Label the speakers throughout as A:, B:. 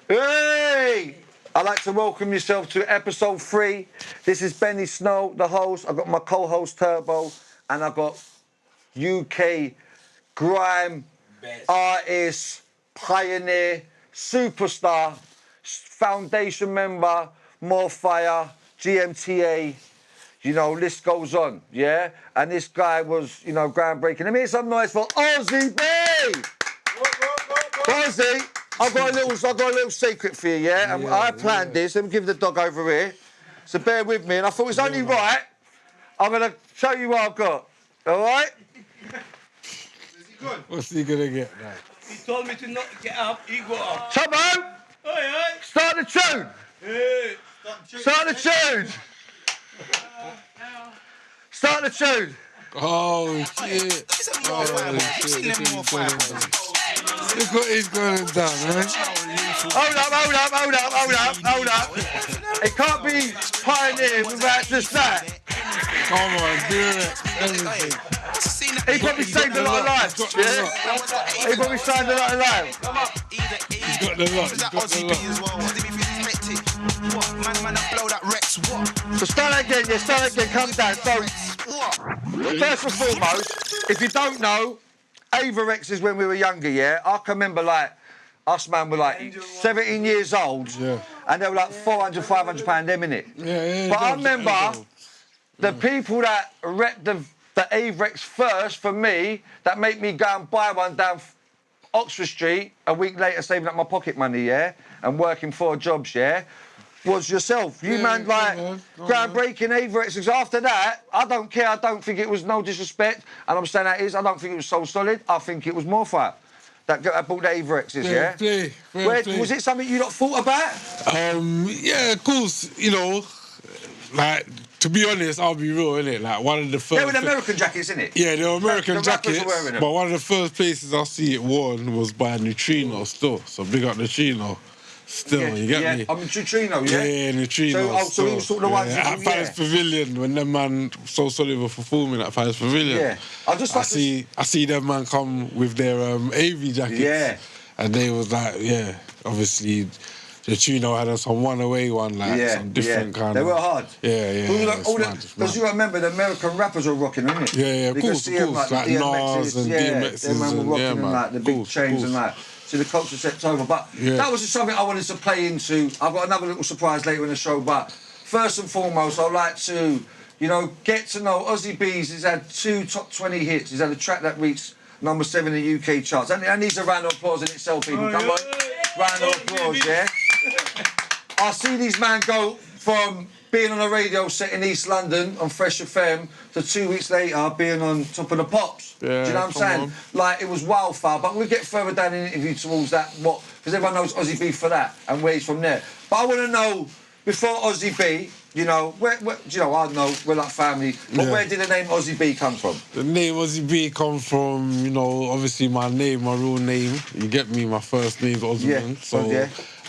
A: Hey! I'd like to welcome yourself to episode 3. This is Benny Snow, the host. I've got my co-host Turbo, and I've got UK Grime artist, pioneer, superstar, foundation member, More Fire, GMTA. You know, list goes on, yeah? And this guy was, you know, groundbreaking. Let me hear some noise for Ozzie B! Ozzie, I've got a little secret for you, yeah? And I planned this. Let me give the dog over here. So bear with me. And I thought it's only right. I'm going to show you what I've got. All right?
B: What's he gonna get now?
C: He told me to not get up, he got up.
A: Chubbo!
C: Hey,
A: Start the tune!
C: hey!
A: Start the tune! Start the tune!
B: Oh shit! Look what he's going down, man.
A: Hold up. It can't be pioneer without just that.
B: Come on, do it. Everything.
A: He probably saved a lot of lives, yeah? He probably saved a lot of lives.
B: He's got the lot.
A: So start again, come down. So, first and foremost, if you don't know, Averex is when we were younger, yeah? I can remember, like, us man were like 17 years old, and they were like £400, £500 them in it. But I remember the people that rep the Averex first, for me, that made me go and buy one down Oxford Street a week later, saving up my pocket money, yeah? And working 4 jobs, yeah? Was yourself. You man, like, groundbreaking Averexes. After that, I don't care. I don't think it was no disrespect. And I'm saying that is, I don't think it was so solid. I think it was more fire. That bought the Averexes, yeah?
B: Play.
A: Was it something you not thought about?
B: Yeah, of course, you know, like, to be honest, I'll be real, innit? Like, one of the first...
A: They were the American jackets, innit?
B: Yeah, they were American
A: the
B: jackets,
A: wearing them.
B: but one of the first places I see it worn was by Neutrino still, so big up Neutrino still, you get me?
A: I'm Neutrino, yeah?
B: Yeah, Neutrino
A: So he was sort of the ones...
B: At Palace Pavilion, when them man So Solid were performing at Palace Pavilion.
A: Yeah. I
B: see them man come with their AV jackets.
A: Yeah.
B: And they was like, obviously... The Chino had us on one away one, like some different kind
A: They
B: of...
A: were hard.
B: Yeah.
A: Because you remember the American rappers were rocking them, innit?
B: Yeah, of course.
A: Like
B: Like Nas and DMXs.
A: Them man were rocking them, like the big chains and that. So the culture stepped over. But that was just something I wanted to play into. I've got another little surprise later in the show, but first and foremost, I'd like to, you know, get to know Ozzie B's. He's had 2 top 20 hits. He's had a track that reached number 7 in the UK charts. And needs a round of applause in itself, people. Come on. Round of applause, yeah? I see these man go from being on a radio set in East London on Fresh FM to 2 weeks later being on Top of the Pops. Do you know what I'm saying? Like, it was wildfire, but we'll get further down in the interview towards that, because everyone knows Ozzie B for that and where he's from there. But I want to know, before Ozzie B, you know, where you know, I know we're like family, but where did the name Ozzie B come from?
B: The name Ozzie B come from, you know, obviously my name, my real name. You get me, my first name's Osman, so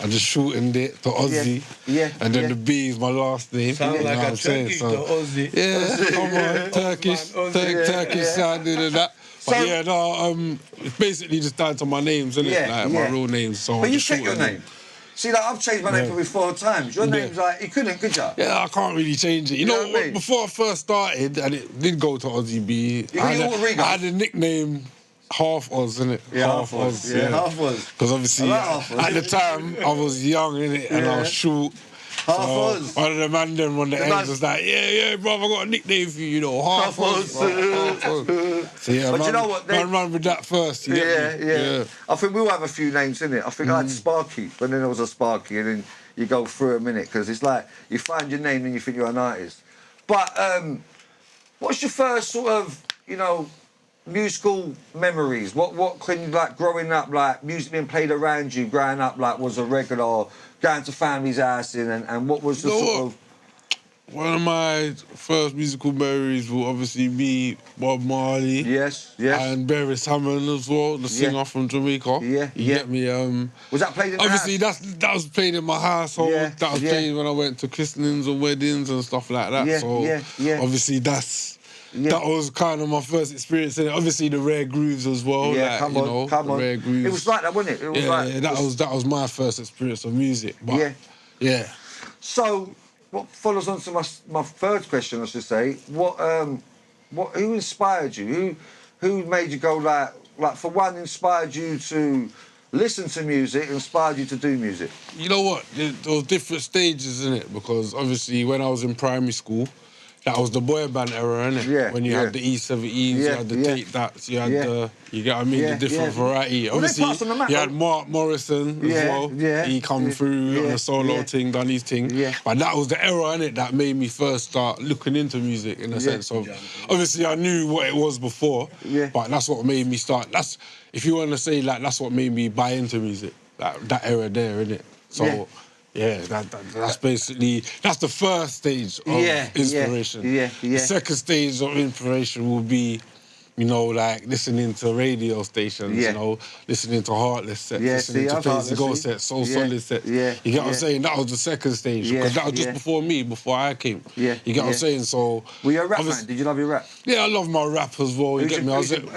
B: I just shortened it to Ozzie. And then the B is my last name.
C: Sound like a Turkish to Ozzie.
B: Yeah, come on, Turkish sounding and that. But it's basically just down to my names, isn't it? Like my real names. So
A: but you check your name. See, like, I've changed my name probably 4 times. Your name's like, you couldn't, could you?
B: Yeah, I can't really change it. You know what I mean? Before I first started, and it did go to Ozzie B, I had a nickname, Half Oz, innit?
A: Yeah, Half Oz. Yeah, Half Oz.
B: Because obviously, at the time, I was young, innit? And I was short.
A: Half Oz.
B: One of the man them on the end was like, yeah, bro, I got a nickname for you, you know, Half Oz. So yeah,
A: but you know what?
B: Man ran with that first, you get me? Yeah.
A: I think we all have a few names, innit? I think I had Sparky, but then there was a Sparky, and then you go through a minute, because it's like, you find your name and you think you're an artist. But what's your first sort of, you know, musical memories? What can you, like, growing up, like, music being played around you, growing up, like, was a regular, or going to family's house and what was the sort of...
B: One of my first musical memories will obviously be Bob Marley.
A: Yes.
B: And Barry Hammond as well, the singer from Jamaica.
A: You
B: get me?
A: Was that played in the
B: obviously,
A: house?
B: that was played in my household. That was played when I went to christenings or weddings and stuff like that. Obviously, that's that was kind of my first experience in it. Obviously the rare grooves as well.
A: Yeah,
B: like,
A: come on.
B: Rare grooves.
A: It was like that, wasn't it? It was
B: that was my first experience of music. But, yeah.
A: So, what follows on to my third question, I should say, who inspired you? Who made you go like for one, inspired you to listen to music, inspired you to do music?
B: You know what? There was different stages in it because obviously when I was in primary school, that was the boy band era, innit?
A: Yeah.
B: When you had the E17s, you had the Take That's, you had the, you get what I mean, the different variety.
A: Well,
B: obviously,
A: passed on the map,
B: you had Mark Morrison as well. He come through on a solo thing, done his thing. But that was the era, innit, that made me first start looking into music in a sense of, obviously I knew what it was before, but that's what made me start. That's, if you want to say, like, that's what made me buy into music, that era there, innit? So. Yeah, that's basically, that's the first stage of inspiration. The second stage of inspiration will be, you know, like listening to radio stations, you know, listening to Heartless sets, listening to Place to Go sets, Soul Solid sets. You get what I'm saying? That was the second stage, because that was just before me, before I came. You get what I'm saying? So,
A: were you a rap man? Did you love your rap?
B: Yeah, I love my rap as well. You get me?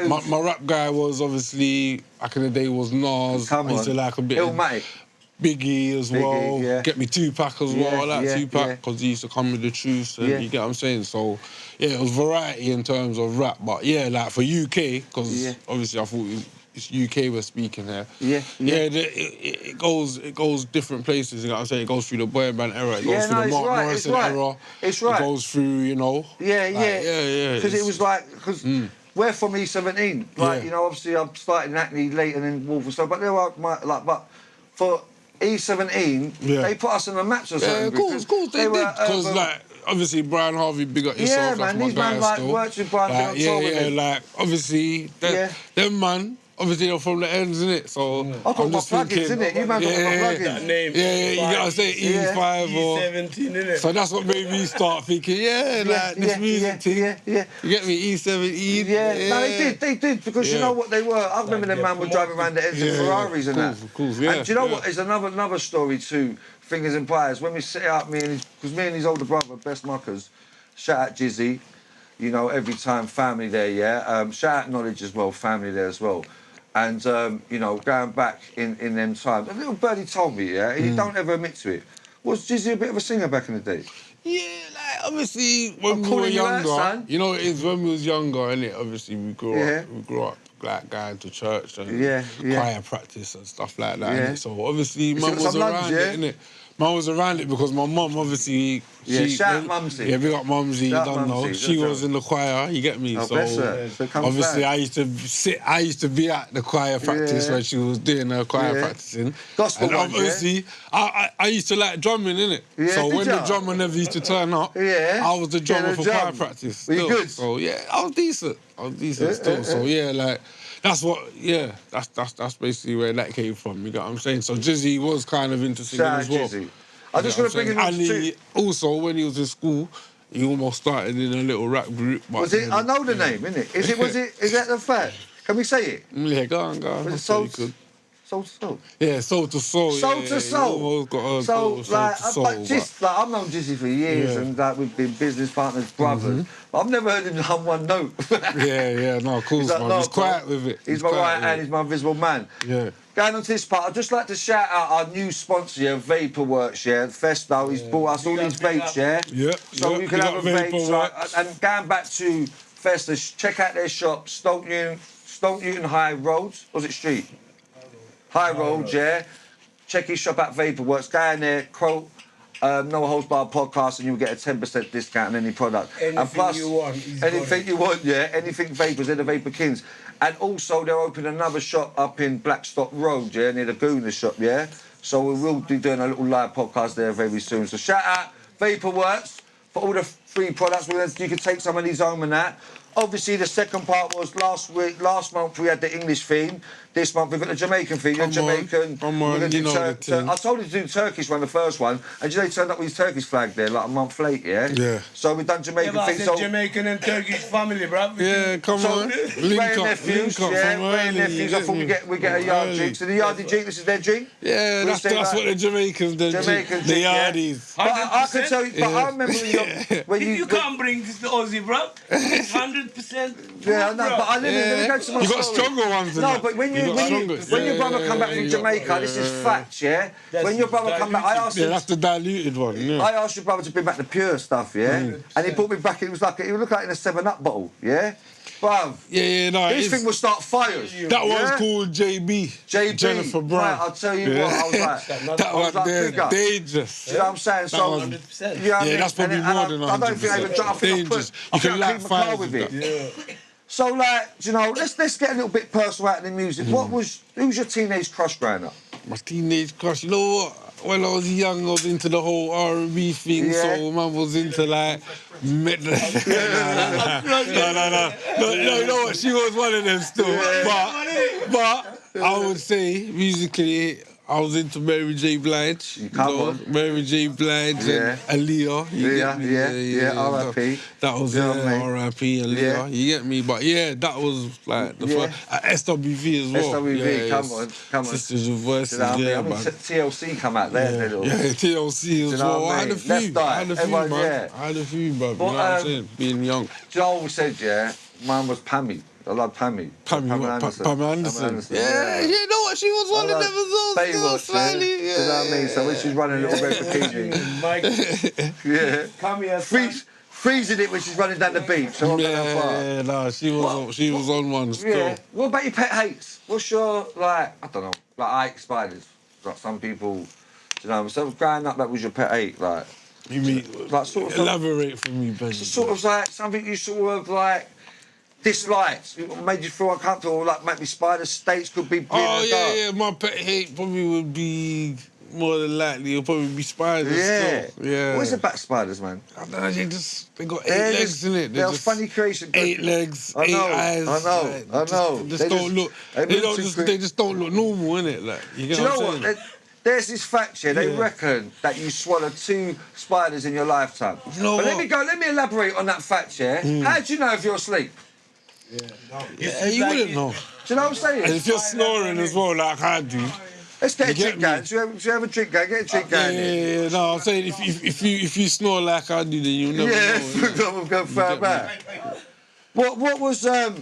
B: My rap guy was obviously, back in the day, was Nas. I used to like a bit
A: Illmatic.
B: Biggie as well, get me Tupac as well. I like Tupac because he used to come with the truth, and you get what I'm saying? So, yeah, it was variety in terms of rap, but yeah, like for UK, because obviously I thought it's UK we're speaking here. It goes different places, you know what I'm saying? It goes through the boy band era, it goes through the Mark Morrison era. It goes through, you know.
A: Because it was like, because we're from E17, like, you know, obviously I'm starting Hackney late and then Wolverhampton, but there are, but for E17, they put us on the maps or something.
B: Yeah, of course they did. Because, like, obviously, Brian Harvey, big up yourself,
A: man,
B: that's
A: these
B: my guy
A: man, like,
B: still.
A: worked with Brian, been
B: like, obviously, them man, obviously they're from the ends, innit? So,
A: I've got my plugins, innit? You man got my plugins.
C: That name.
B: You gotta say E5 or...
C: E17, innit?
B: So that's what made me start thinking, this music thing. You get me? E17.
A: No, they did, because you know what they were? I remember them man were driving around the ends of Ferraris and that.
B: Of course,
A: And do you know what? There's another story too, Fingers and Pies. When we set up, because me and his older brother, best muckers, shout out Jizzy, you know, every time, family there, shout out Knowledge as well, family there as well. And, you know, going back in them times, a little birdie told me, and he don't ever admit to it, was Jizzy a bit of a singer back in the day?
B: Yeah, like, obviously, when we were younger, you know, it is when we was younger, innit? Obviously, we grew up, like, going to church and choir practice and stuff like that, innit? So, obviously, Mum was around it, innit? Mum was around it because my mum, obviously...
A: shout out Mumsy.
B: Yeah, big up Mumsy, you don't know. She was in the choir, you get me? So, obviously, I used to be at the choir practice when she was doing her choir practicing.
A: Gospel
B: and obviously, I used to like drumming, innit? So when the drummer never used to turn up, I was the drummer for choir practice still.
A: Were you good?
B: So, yeah, I was decent. Still. So, yeah, like... That's that's basically where that came from, you get what I'm saying? So Jizzy was kind of into singing as well.
A: Jizzy. I just want to bring him
B: on to... Also, when he was in school, he almost started in a little rap group.
A: Was it? I know the name, innit? Is that the fact? Can we say it?
B: Yeah, go on.
A: Was it Soul to Soul?
B: Yeah, Soul to Soul.
A: Soul to Soul. I've known Jizzy for years, and like we've been business partners, brothers. But I've never heard him hum one note.
B: No, of course, man. He's quiet with it.
A: He's my right hand. He's my invisible man.
B: Yeah.
A: Going on to this part, I'd just like to shout out our new sponsor, Vaporworks, Festo. He's bought us all these vapes, So you can have a vape. And going back to Festo, check out their shop, Stoke Newton High Road. Was it Street? High Road, Check his shop at Vaporworks. Go in there, quote No Holds Barred Podcast, and you'll get a 10% discount on any product.
C: Anything you want.
A: Anything you want, Anything Vapors, they're the Vapor Kings. And also, they're opening another shop up in Blackstock Road, near the Gooner shop, So we will be doing a little live podcast there very soon. So shout out Vaporworks for all the free products. You can take some of these home and that. obviously the second part was last month we had the English theme. This month we've got the Jamaican theme. You're Jamaican.
B: Come on, you know the thing.
A: I told you to do the Turkish one, the first one, and you know he turned up with his Turkish flag there like a month late, yeah?
B: Yeah.
A: So we've done Jamaican
C: I
A: theme.
C: said
A: So
C: Jamaican and Turkish family, bro.
B: Yeah, come on. Link up from early.
A: Nephews, I thought we get a yard drink. So the yardie drink, this is their drink?
B: Yeah, that's what the Jamaicans do.
A: Jamaican
B: The
A: drink,
B: yardies.
A: But I can tell you, but I remember when
C: You can't bring this to Ozzie, bro. It's 100%.
A: Yeah, I know, but I live in. Let me go to my
B: You got
A: story.
B: stronger ones than
A: No,
B: that.
A: but when your brother come back from Jamaica, this is facts, yeah? When your brother come back, I asked him.
B: Yeah, that's the diluted one, yeah.
A: I asked your brother to bring back the pure stuff, yeah? And he brought me back, it looked like in a 7-Up bottle, yeah? Bruv.
B: Yeah, no.
A: This thing will start fires.
B: That one's called JB. Jennifer Brown.
A: Right, I'll tell you what, I was like...
B: That one there, dangerous.
A: You know what I'm saying? So,
C: 100%.
B: Yeah, that's probably more than 100%.
A: I don't think I even I think
B: dangerous.
A: I
B: You can light fires
A: with
B: with
A: it.
B: that.
A: So, like, you know, let's get a little bit personal out of the music. Who's your teenage crush growing up?
B: My teenage crush, you know what? When I was young, I was into the whole R&B thing,
A: Yeah.
B: so man was into like... No, you know what? She was one of them still. But I would say, musically, I was into Mary J. Blige. Mary J. Blige and Aaliyah.
A: Yeah, R.I.P.
B: That was R.I.P. Aaliyah. You get me? But yeah, that was like the first. SWV as well.
A: SWV, come on.
B: Sisters with Voices,
A: I mean, TLC come out there.
B: Yeah, TLC as well. I had a few, bro. You know what I'm saying? Being young.
A: Joe always said, yeah, mine was Pammy. I love Pammy.
B: Pamela Anderson. Yeah, you know what? She was one of them as well. Slightly.
A: Yeah. Do you know what I mean? So when she's running a little red bikini. Yeah.
C: Come here,
A: freezing it when she's running down the beach. So
B: yeah, no, she was on one still.
A: Yeah. What about your pet hates? What's your, like, I don't know, like I hate spiders. Like some people, do you know, so growing up, that was your pet hate, like.
B: You mean,
A: like sort of
B: elaborate for me, Ben.
A: Sort of like something you sort of like disliked, made you feel uncomfortable, like maybe spider states could be.
B: Yeah. My pet hate probably would be more than likely. It'll probably be spiders. Yeah.
A: What is it about spiders, man?
B: I don't know. They got 8 legs in it.
A: They're a funny creation.
B: 8 legs, 8 eyes.
A: I know.
B: They just don't look. They just don't look normal, innit? Like, you get what I'm saying?
A: There's this fact here. They reckon that you swallow 2 spiders in your lifetime.
B: You know
A: what? Let me elaborate on that fact here. How do you know if you're asleep?
B: You wouldn't know.
A: Do you know what I'm saying?
B: And if you're snoring as well, like I do.
A: Let's get a drink going. Do you have a drink going? Get a drink going.
B: Yeah. No, I'm saying if you snore like I do, then you'll never know.
A: Yeah, we'll go far back. What was so?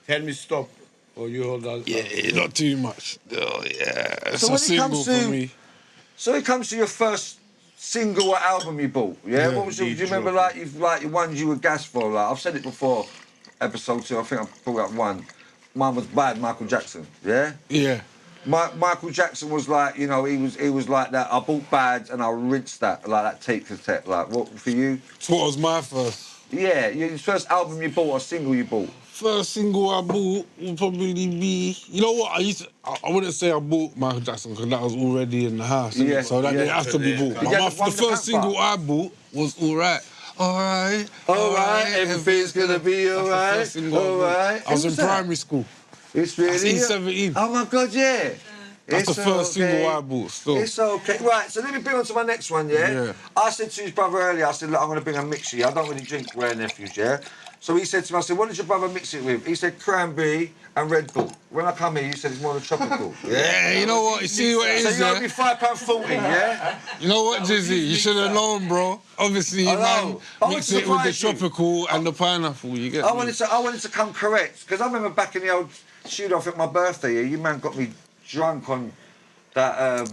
C: Tell me stop. Or you hold on.
B: Yeah, not too much. Oh, yeah. It's
A: so
B: a single for me.
A: So it comes to your first single or album you bought, yeah? What was do you remember like the ones you were gassed for? Like I've said it before, episode 2, I think I brought up one. Mine was Bad, Michael Jackson, yeah?
B: Yeah.
A: Michael Jackson was like, you know, he was like that. I bought Bad and I rinsed that, like that tape cassette. Like what for you?
B: So what was my first?
A: Yeah, your first album you bought or single you bought?
B: First single I bought would probably be... You know what? I wouldn't say I bought Michael Jackson because that was already in the house.
A: Yeah.
B: So that didn't have to be bought. The first single I bought was Alright. Alright.
A: Everything's gonna be alright. Alright.
B: I was in primary school.
A: It's really...
B: 17.
A: Oh my God, yeah.
B: That's the first single I bought still.
A: It's okay. Right, so let me bring on to my next one, yeah? I said to his brother earlier, I said, look, I'm going to bring a mixie. I don't really drink rare nephews, yeah? So he said to me, I said, what did your brother mix it with? He said cranberry and Red Bull. When I come here, you said it's more than tropical.
B: Yeah, you know what? You see what it is,
A: so you owe me £5.40, yeah?
B: You know what, Jizzy? You should have known, bro. Obviously, man, mix it with the tropical and the pineapple, you get me?
A: I wanted to come correct, because I remember back in the old studio, I think my birthday year, you man got me drunk on that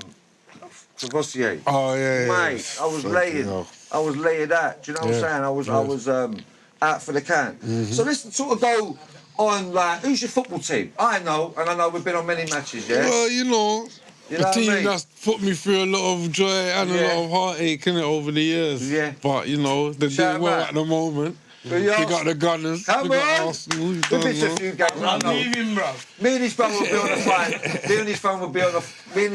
A: Cavassier.
B: Oh yeah,
A: mate. I was laid out. Do you know what I'm saying? I was out for the count. So let's sort of go on like who's your football team? I know we've been on many matches, yeah.
B: Well, you know the team that's put me through a lot of joy and a lot of heartache in it over the years. Yeah. But you know they're doing well at the moment. We got the Gunners. We got Arsenal.
A: We've been to a few games.
C: I'm leaving, bro.
A: Me and his brother will be on the phone. Me and his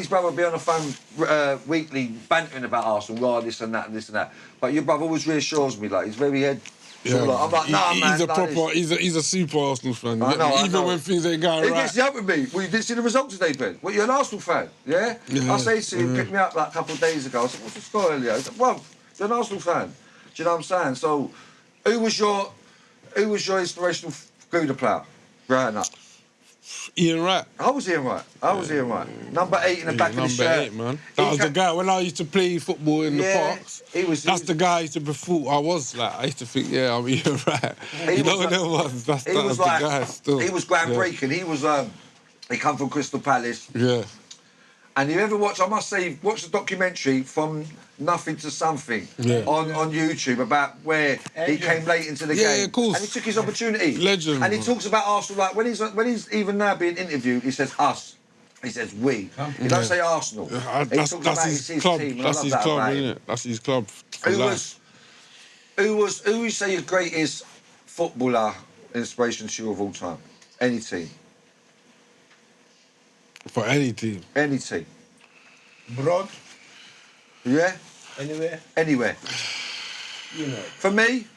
A: brother will be on the phone weekly, bantering about Arsenal, this and that and this and that. But your brother always reassures me, like he's very So I'm like, nah, man.
B: He's a proper, he's a super Arsenal fan.
A: I know.
B: Even when things ain't going
A: right.
B: right.
A: He gets the up with me. Well, you didn't see the result today, Ben. Well, you're an Arsenal fan, yeah? I say to him, picked me up like a couple of days ago. I said, what's the score earlier? He said, well, you're an Arsenal fan. Do you know what I'm saying? So, who was your inspirational Gouda player growing up?
B: Ian Wright.
A: I was Ian Wright. Number 8 in the back of the shirt.
B: Number 8, man. That was the guy, when I used to play football in the parks, that's the guy I used to thought I was. Like, I used to think, yeah, I'm Ian Wright. You know what that was? That's the guy still.
A: He was groundbreaking. He was, he come from Crystal Palace.
B: Yeah.
A: And you ever watch, I must say, watch the documentary From Nothing to Something on YouTube about where he came late into the game.
B: Yeah, of course.
A: And he took his opportunity.
B: Legend.
A: And he talks about Arsenal, like when he's even now being interviewed, he says us. He says we. He don't say Arsenal.
B: That's his club.
A: Team,
B: that's his club, isn't it? That's his club.
A: Who would you say your greatest footballer inspiration to you of all time? Any team.
B: For any team.
A: Any team.
C: Broad.
A: Yeah?
C: Anywhere.
A: You know. For me,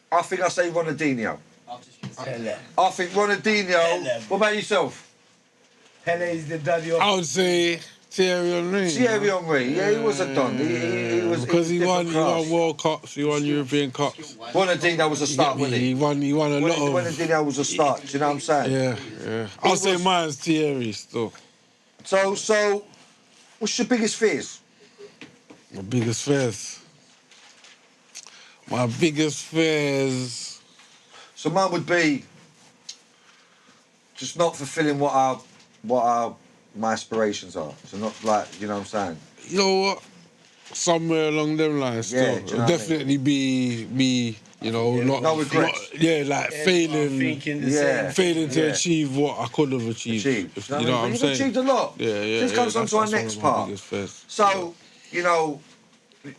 A: I think I say Ronaldinho. I think Ronaldinho. What about yourself?
C: Pele is the daddy of...
B: I would say Thierry Henry.
A: Thierry Henry, yeah, he was a don. He was
B: because he won World Cups, he won European Cups.
A: Ronaldinho was a start, wasn't he?
B: He won a lot of...
A: Ronaldinho was a start, do you know what I'm saying?
B: Yeah. I'll say mine's Thierry still.
A: So, what's your biggest fears?
B: My biggest fears...
A: So mine would be just not fulfilling what my aspirations are. So not like, you know what I'm saying?
B: You know what? Somewhere along them lines still. It'll definitely be me, you know,
A: no regrets.
B: failing to achieve what I could have achieved. You know what I'm saying?
A: You've achieved a lot. This comes on to our next part. So, you know,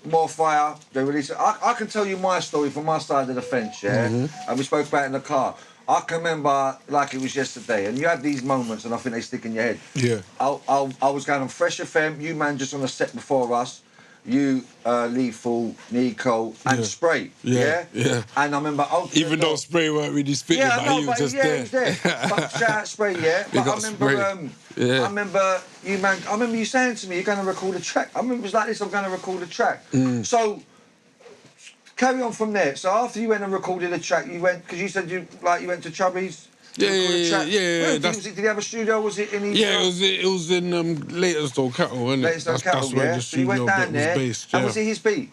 A: more fire, they release it. I can tell you my story from my side of the fence, and we spoke about it in the car. I can remember like it was yesterday, and you have these moments, and I think they stick in your head. Yeah. I was going on Fresh FM, you man just on the set before us, you, Lethal, Nico, and Spray. Yeah. And I remember...
B: Even though Spray weren't really spitting, he was just there.
A: He was there. But shout out Spray, But I remember you saying to me, you're going to record a track. I remember it was like this, I'm going to record a track. So, carry on from there. So after you went and recorded a track, you went, because you said you went to Chubby's.
B: Yeah.
A: Did he have a studio? Was it in his...
B: Yeah, it was in Leytonstone Cattle, wasn't it? That's where the studio was based.
A: And was it his beat?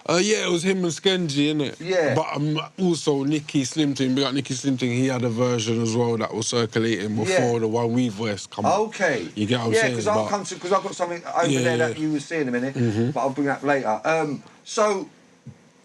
B: Yeah, it was him and Skenji, innit?
A: Yeah.
B: But also Nicky Slimting, big up Nicky Slimting, he had a version as well that was circulating before the one we voiced come out.
A: Okay.
B: You get what I'm saying?
A: Yeah, because I've got something over there that you will see in a minute, but I'll bring that later. So,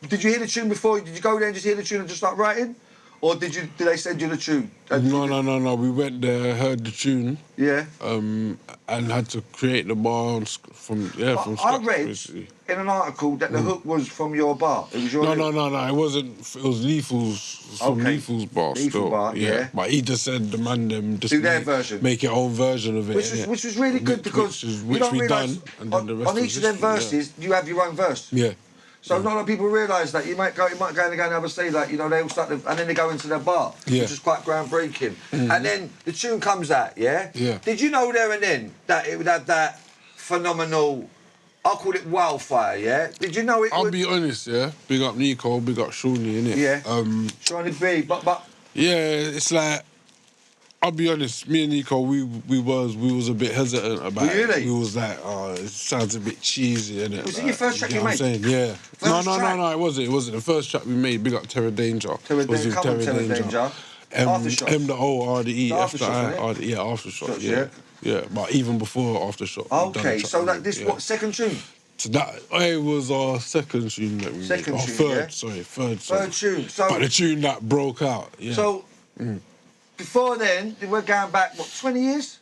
A: did you hear the tune before? Did you go there and just hear the tune and just start writing? Or did they send you the tune?
B: No. We went there, heard the tune.
A: Yeah.
B: And had to create the bar from scratch.
A: I read basically in an article that the hook was from your bar. It was your...
B: No. It wasn't. It was Lethal's. Lethal's bar still.
A: Bar, yeah.
B: But he just said the man them just
A: do their version.
B: Make your own version of it.
A: Which was really good because
B: which we done. And then the rest
A: on each of them verses, you have your own verse.
B: Yeah.
A: So not a lot of people realise that you might go and have a say that, you know, they all start and then they go into their bar, which is quite groundbreaking. And then the tune comes out, yeah? Did you know there and then that it would have that phenomenal, I'll call it wildfire, yeah? Did you know it
B: I'll be honest, yeah? Big up Nico, big up Shawnee, innit?
A: Yeah. Shawnee B, but...
B: Yeah, it's like, I'll be honest, me and Nico, we was a bit hesitant about it.
A: Really?
B: We was like, oh, it sounds a bit cheesy, innit?
A: Was it your first track you made?
B: Yeah. No, it wasn't. It wasn't. The first track we made, big up Terror Danger.
A: Terror Danger. Aftershots.
B: M-O-R-D-E.
A: Aftershots,
B: Yeah, but even before Aftershock.
A: Okay, so like this, what, second tune?
B: So that it was our second tune that we made. Third tune.
A: Third tune. So,
B: but the tune that broke out,
A: So... Before then, we're going back, 20 years?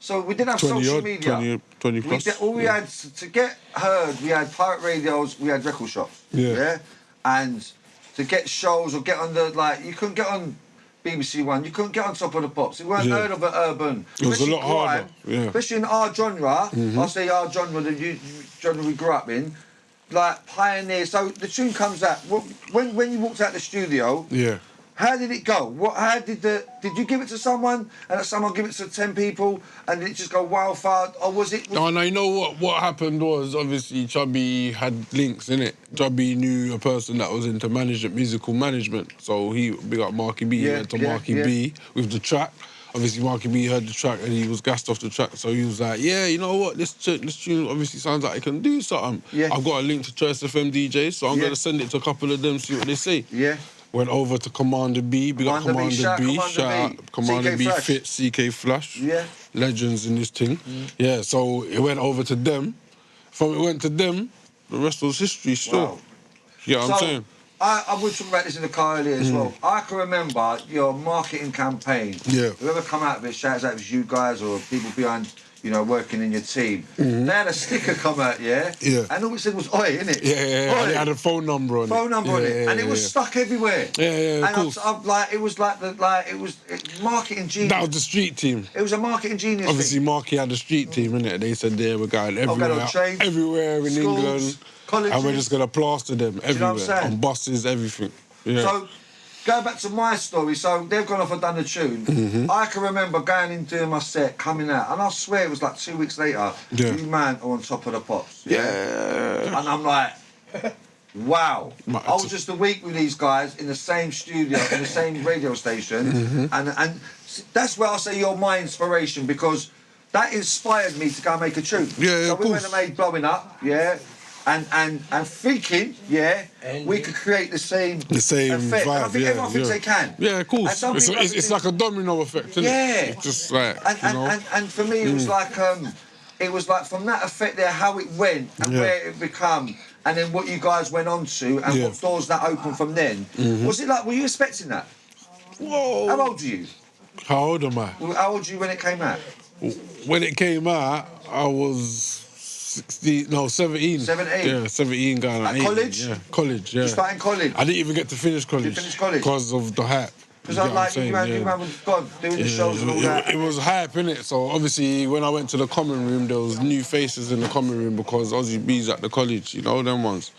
A: So we didn't have social media.
B: 20 plus.
A: We had, to get heard, we had pirate radios, we had record shops. Yeah? And to get shows or get on you couldn't get on BBC One, you couldn't get on Top of the Pops. You weren't heard of an urban.
B: It was a lot harder.
A: Especially in our genre, I'll say our genre, the genre we grew up in, like pioneer. So the tune comes out. When you walked out the studio, how did it go? How did you give it to someone and someone give it to 10 people and did it just go wildfire, or was it?
B: No, you know what happened was obviously Chubby had links in it. Chubby knew a person that was into musical management, so he big up Marky B. He went to Marky B with the track. Obviously, Marky B heard the track and he was gassed off the track, so he was like, yeah, you know what, this tune obviously sounds like it can do something.
A: Yeah.
B: I've got a link to Choice FM DJs, so I'm going to send it to a couple of them, see what they say.
A: Yeah.
B: Went over to Commander B, big up Commander B, shout out Commander B, Fit, CK Flash, legends in this thing. Yeah, so it went over to them. From it went to them, the rest was history still.
A: Wow.
B: You know what I'm saying?
A: I would talk about this in the car earlier as well. I can remember your marketing campaign.
B: Yeah.
A: Whoever come out of it, shouts out if it's you guys or people behind, you know, working in your team. They had a sticker come out,
B: Yeah.
A: And all it said was "Oi," innit?
B: Yeah.
A: Oi.
B: And it had a phone number on it.
A: Phone number on it, and it was stuck everywhere.
B: Yeah, of course.
A: And it was marketing genius.
B: That was the street team.
A: It was a marketing genius.
B: Obviously, Marky had the street team, innit? They said we're going everywhere, everywhere in
A: schools,
B: England,
A: colleges.
B: and we're just gonna plaster them everywhere on buses, everything. Yeah.
A: So, going back to my story, so they've gone off and done the tune. I can remember going in doing my set, coming out, and I swear it was like 2 weeks later, you man are on top of the pops.
B: Yeah.
A: And I'm like, wow. I was just a week with these guys in the same studio, in the same radio station, and that's where I say you're my inspiration, because that inspired me to go and make a tune.
B: Yeah,
A: so we went and made Blowing Up, and thinking, we could create the same effect.
B: Vibe,
A: and I think everyone thinks they can.
B: Yeah, of course. It's like a domino effect, isn't it? It's just like,
A: and for me, it was like from that effect there, how it went and where it become, and then what you guys went on to, and what doors that opened from then. Was it like, were you expecting that?
B: Whoa.
A: How old are you?
B: How old am I?
A: How old were you when it came out?
B: When it came out, I was 17.
A: 17?
B: Yeah, 17 going on 18.
A: College?
B: Yeah, college, yeah.
A: You started college?
B: I didn't even get to finish college.
A: You finished college?
B: Because of the hype.
A: Because I'm like, you man was gone, doing the shows and all that.
B: It was hype, innit? So obviously, when I went to the common room, there was new faces in the common room because Ozzie B's at the college, you know, them ones.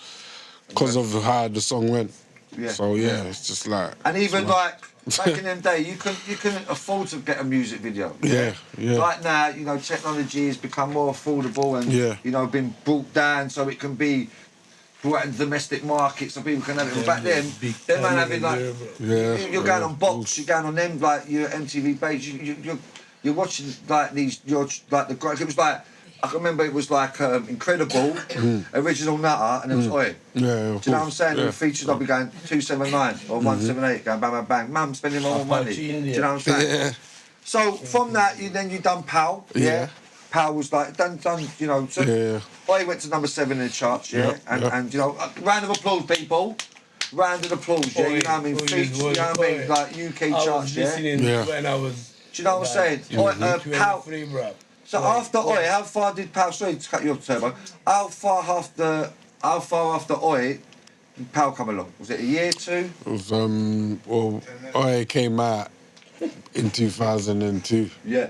B: Because of how the song went.
A: Yeah.
B: So yeah, it's just like...
A: And even like, back in them days, you couldn't afford to get a music video.
B: Yeah.
A: Like now, you know, technology has become more affordable and, you know, been brought down so it can be brought in domestic markets so people can have it. But back then, them man having like, you're going on Box, you're going on them, like your MTV page, you're watching like these, like the, it was like, I can remember it was like Incredible, Original Nutter, and it was Oi.
B: Yeah,
A: do you know what I'm saying? The features I'll be going 279 or 178, going bang, bang, bang. Mum, spending my own money. Do you know what I'm saying?
B: Yeah.
A: So from that, you done Pal, Pal was like, done, you know, so Oi went to number 7 in the charts, and you know, round of applause, people. Round of applause, you know what I mean? Features, you know what I mean? Like UK charts,
C: when I was...
A: Do you know what I'm saying? Pal... So after Oi, how far did Pal? Sorry to cut you off, Turbo. How far after Oi did Pal come along? Was it a year, 2?
B: It was well, Oi came out in 2002.
A: Yeah.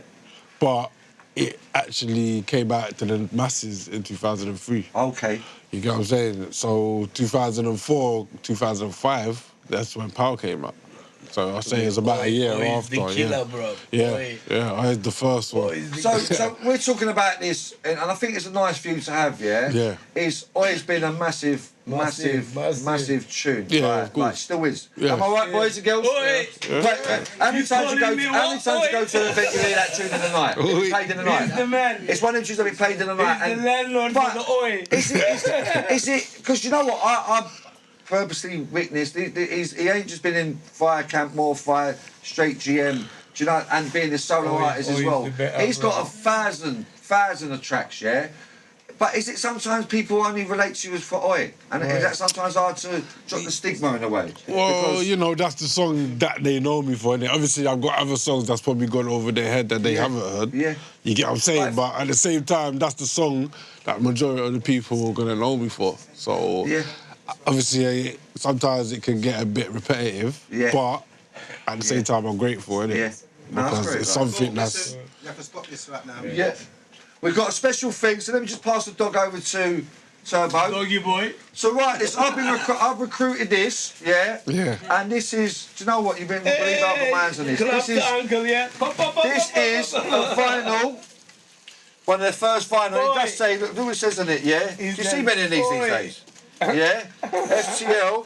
B: But it actually came out to the masses in 2003.
A: Okay.
B: You get what I'm saying? So 2004, 2005, that's when Pal came out. So I say it's about a year after.
C: The killer, bro.
B: Yeah, I had the first one.
A: So we're talking about this, and I think it's a nice view to have. Yeah. Is Oi's been a massive tune.
B: Yeah, of course.
A: Like, still is.
B: Yeah.
A: Am I right, boys and girls? How many times you go to an event you hear that tune in the night? It's played in the night.
C: He's the man.
A: It's one of them tunes that be played in the night.
C: He's the landlord for the Oi.
A: Is it? Because you know what I purposely witnessed. He ain't just been in Fire Camp, More Fire, Straight GM, do you know, and being a solo artist as well. He's got 1,000 of tracks, But is it sometimes people only relate to you as for Oi? And is that sometimes hard to drop the stigma in a way?
B: Well,
A: because,
B: you know, that's the song that they know me for, innit? Obviously, I've got other songs that's probably gone over their head that they haven't heard.
A: Yeah.
B: You get what I'm saying? But at the same time, that's the song that majority of the people are going to know me for. So...
A: Yeah.
B: Obviously, sometimes it can get a bit repetitive, but at the same time, I'm grateful, innit?
A: Yeah.
B: Because it's something that's...
D: You have to stop this right now.
A: Yeah. We've got a special thing, so let me just pass the dog over to Turbo.
C: Doggy boy.
A: So right, I've recruited this, yeah?
B: Yeah.
A: And this is, do you know what? You believe I've got minds on this. This is
C: uncle, yeah.
A: This is a vinyl. One of their first vinyl. It does say, look what it says on it, yeah? Do you see many of these days? Yeah? FTL.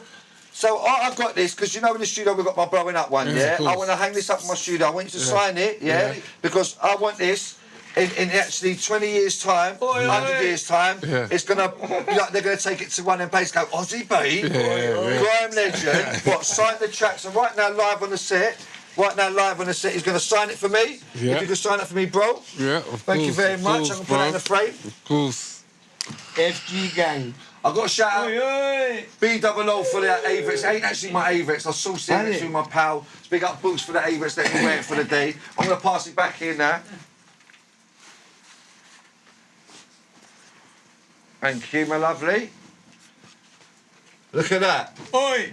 A: So I've got this, because you know in the studio we've got my blowing up one, yeah? I want to hang this up in my studio. I want you to sign it, yeah? Because I want this in actually 20 years' time, 100 years' time, it's going to, they're going to take it to one and place, go, Ozzie B, Grime Legend, what, sign the track. So right now, live on the set, he's going to sign it for me.
B: Yeah.
A: If you can sign it for me, bro.
B: Yeah,
A: Thank you very much. I can put that in the frame.
B: Of course.
C: FG gang.
A: I've got a shout out BOO for the Avex. It ain't actually my Avex. I sourced it through my pal. Big up Books for the Avex. Let me wear it for the day. I'm going to pass it back here now. Thank you, my lovely. Look at that.
C: Oi!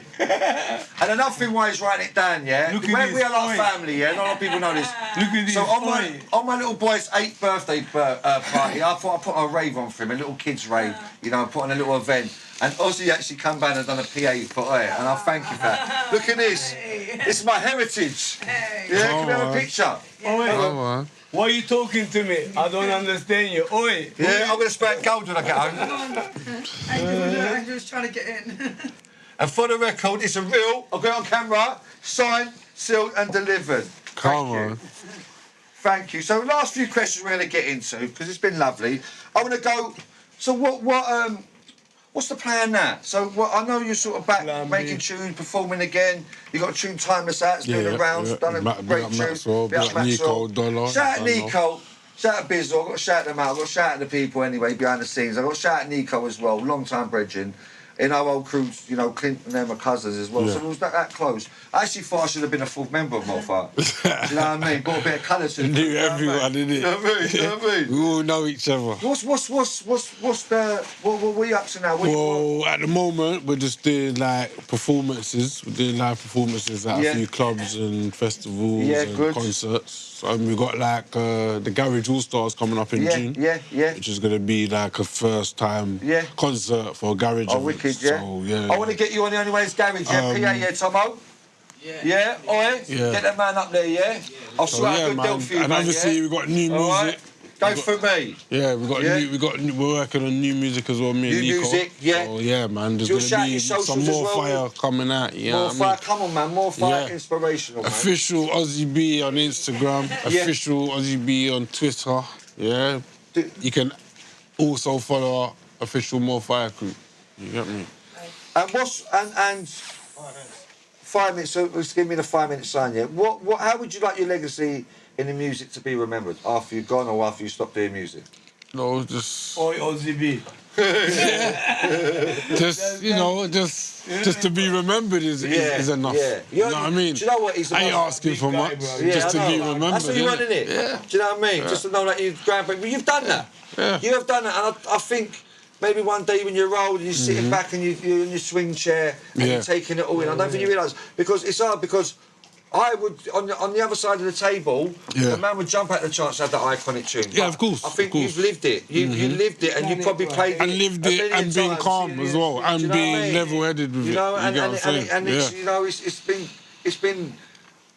A: And another thing why he's writing it down, yeah?
C: Look at
A: When
C: this.
A: we are like family, yeah? Not a lot of people know this.
C: Look at this.
A: So on my little boy's 8th birthday party, I thought I'd put a rave on for him, a little kids rave, you know, put on a little event. And Ozzie actually come back and done a PA for it, and I thank you for that. Look at this. This is my heritage. Yeah, can we have a picture?
C: Oi. Why are you talking to me? I don't understand you. Oi!
A: Yeah, I'm going to spray gold when I get home.
D: Andrew's trying to get in.
A: And for the record, it's a real, I've got it on camera, signed, sealed and delivered.
B: Come on.
A: Thank you. So last few questions we're going to get into, because it's been lovely. I want to go, so what's the plan now? So I know you're sort of back making tunes, performing again. You got a tune Timeless out, it's doing the rounds, done a great tune.
B: Maxwell, Nico, Dollar.
A: Shout out Nico, shout out Bizzle, I've got to shout them out, I've got to shout out the people anyway behind the scenes. I've got to shout out Nico as well, long time brethren. In our old crew, you know, Clint and them are cousins as well, so it was that close. I actually thought I should have been a full member of Moffat. You know what I mean? Brought a bit of colour to it.
B: Knew everyone, didn't it?
A: You know what I mean? You know what I mean?
B: We all know each other.
A: What are we up to now?
B: Well, at the moment, we're just doing like performances. We're doing live performances at a few clubs and festivals and concerts. We've got like the Garage All Stars coming up in June. Which is going to be like a first time concert for Garage.
A: Oh, wicked, yeah.
B: So,
A: I want to get you on the Only Way is Garage, PA, Tomo? Yeah? Oi? Get that man up there, yeah? I'll sort out a good deal for you,
B: and obviously we've got new music.
A: Right. Go for me.
B: Yeah, we're working on new music as well, me and Nico.
A: New music, yeah.
B: Oh yeah, man. There's gonna be some more fire coming out. Yeah,
A: more fire, come on, man. More fire, inspirational, man.
B: Official Ozzie B on Instagram. Official Ozzie B on Twitter. Yeah. You can also follow our official More Fire crew. You get me?
A: And 5 minutes. So just give me the 5 minute sign. Yeah. How would you like your legacy in the music to be remembered after you've gone or after you stop doing music?
B: No, just.
C: Oi, Ozzie B.
B: Just to be remembered is enough.
A: Yeah.
B: You know what I mean?
A: Do you know what? He's
B: I ain't asking for much.
A: Yeah,
B: just to be remembered.
A: That's what you want, innit?
B: Yeah.
A: Do you know what I mean? Just to know that you've groundbreaking. But you've done that.
B: Yeah.
A: You have done that, and I think maybe one day when you're old, you're sitting back and you're in your swing chair and you're taking it all in. I don't think you realise, because it's hard, because I would, on the other side of the table, the man would jump at the chance to have that iconic tune.
B: Yeah, of course.
A: I think you've lived it. You lived it, and you probably played it.
B: And lived it and being calm as well, and being level-headed with it.
A: You know,
B: and
A: it's, you know, it's been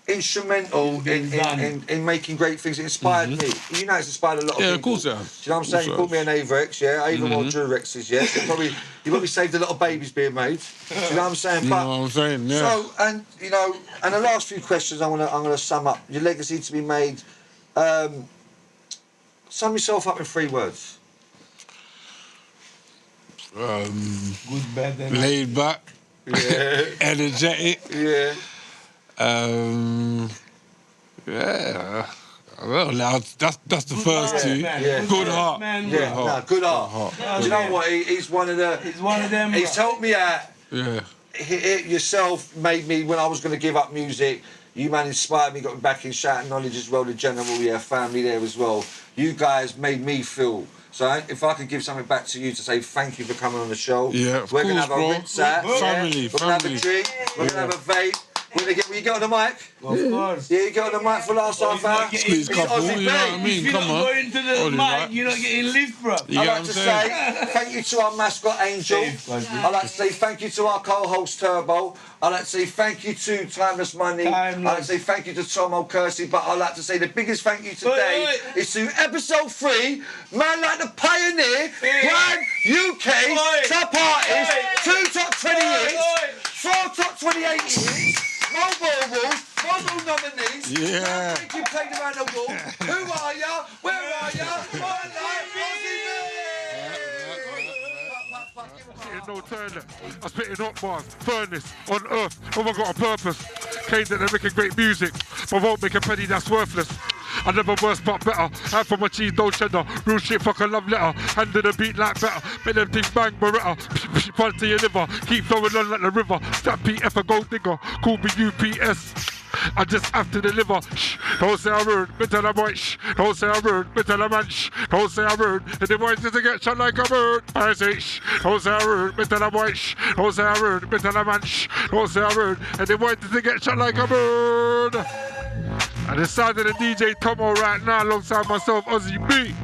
A: instrumental in making great things. It inspired me. You know, it's inspired a lot of people.
B: Yeah, of course it has.
A: Do you know what I'm saying? You called me an Averex, yeah? I even wore Durexes, yeah? So you probably saved a lot of babies being made. Do you know what I'm saying?
B: You know what I'm saying, yeah.
A: So, and, you know, and the last few questions I'm gonna sum up. Your legacy to be made. Sum yourself up in 3 words.
C: Good, bad, and
B: Laid back.
A: Yeah.
B: Energetic.
A: Yeah.
B: Well, that's the first two.
A: Yeah.
B: Good heart.
A: Good heart. Do you know what? He's one of them. He's helped me out.
B: Yeah.
A: Yourself made me, when I was going to give up music, you man inspired me, got me back in Shout Knowledge as well, the general, family there as well. You guys made me feel. So if I could give something back to you to say thank you for coming on the show.
B: Yeah, of
A: We're
B: course,
A: going to have a rinse out.
B: Family.
A: We're going to have a drink. We're going to have a vape. Will you get on the mic?
C: Of course.
A: Yeah, you get on the mic for last half hour.
B: Squeeze couple, you know what I mean?
C: If
B: Come
C: you don't
B: on.
C: go into the mic, you're not getting lift, bro.
B: You
A: I'd
B: get what
A: like
B: I'm
A: to
B: saying?
A: say thank you to our mascot Angel. I'd like to say thank you to our co-host Turbo. I'd like to say thank you to Timeless Money. I'd like to say thank you to Tom O'Kersey. But I'd like to say the biggest thank you today is to episode 3, man like the pioneer, Grime UK top artist, 2 top 20 hits, 4 top 28 hits. Mobile nominees.
B: Yeah.
A: Thank you, played around the wall. Who are ya? Where are ya?
E: No toilet. I'm spitting hot bars, furnace, on earth. Oh, I got a purpose. Came that they're making great music, but won't make a penny that's worthless. I never worse but better. Hand for my cheese, no cheddar. Real shit, fuck a love letter. Hand to the beat like better. Make them things bang, Beretta. Punch to your liver. Keep flowing on like the river. Stop PF a gold digger. Call me UPS. I just have to deliver. Shh, don't say I'm rude, me tell I'm white. Shh, don't say I'm rude, me tell I'm man. Shh, don't say I'm rude. And the voice doesn't get shot like a bird. I say shh, don't say I'm rude, me tell I'm white. Shh, don't say I'm rude, me tell I'm man. Shh, don't say I'm rude. And the voice doesn't get shot like a bird. And the sound of the DJ Tomo right now alongside myself, Ozzie B.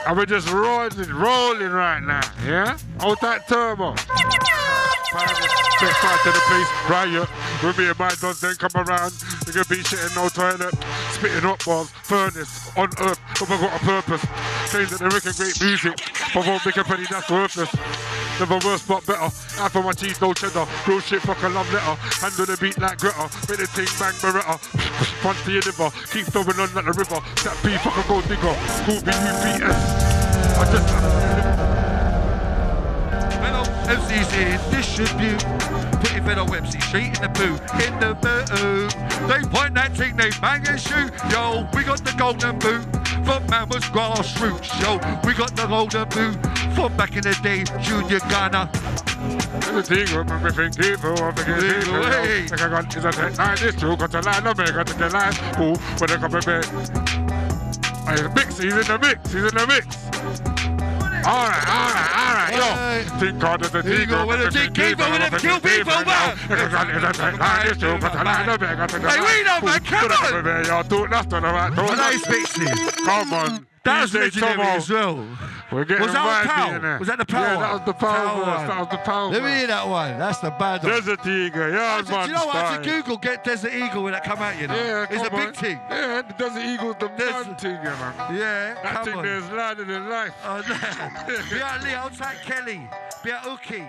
E: And we're just rolling right now, yeah? Hold that turbo. Set fire to the place, riot. With me and my dogs then come around. We can be shit in no toilet. Spitting hot bars, furnace, on earth. But I got a purpose. Saying that they're making great music, but won't make a penny that's worthless. Never worse but better. Out for my cheese, no cheddar. Real shit, fuck a love letter. Hand on the beat like Greta. Make the ting bang Beretta. Punch to your liver. Keep throwing on like the river. That P fuck a gold digger. Call me UPS. I just Hello, MC's in distribute. Put it on Websy, straight in the boot, in the boot. They point that thing, they bang and shoot. Yo, we got the golden boot from Mammoth's grassroots. Yo, we got the golden boot from back in the day, Junior Ghana. The thing with my think people, I'm thinking people. Hey, I got is a set line, this true, got a line, I'm got to get line. Ooh, when they come a bit. He's in the mix. All right, yo. Think harder than the Eagle with a big keeper with a kill people, man. Hey, we know, man, come on. Nice mixing. Come on. That was legendary as well. We're getting was that Pow? Was that the Power? Yeah, that was the Power. That was the Power. Let me hear that one. That's the bad one. Desert Eagle, yeah, man. Do you know what? I had to Google get Desert Eagle when that come out, you know? Yeah, it's a big thing. Yeah, the Desert Eagle's the man thing, you know. Yeah, that thing there's larger than life. Oh, no. Be out Lee, outside Kelly. Be out Uki.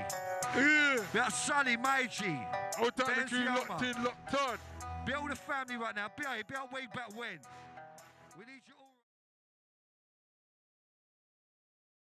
E: Yeah. Be out Sonny, Meiji. Outside the crew, locked in, locked on. Be out with the family right now. Be out way back when. We need you all.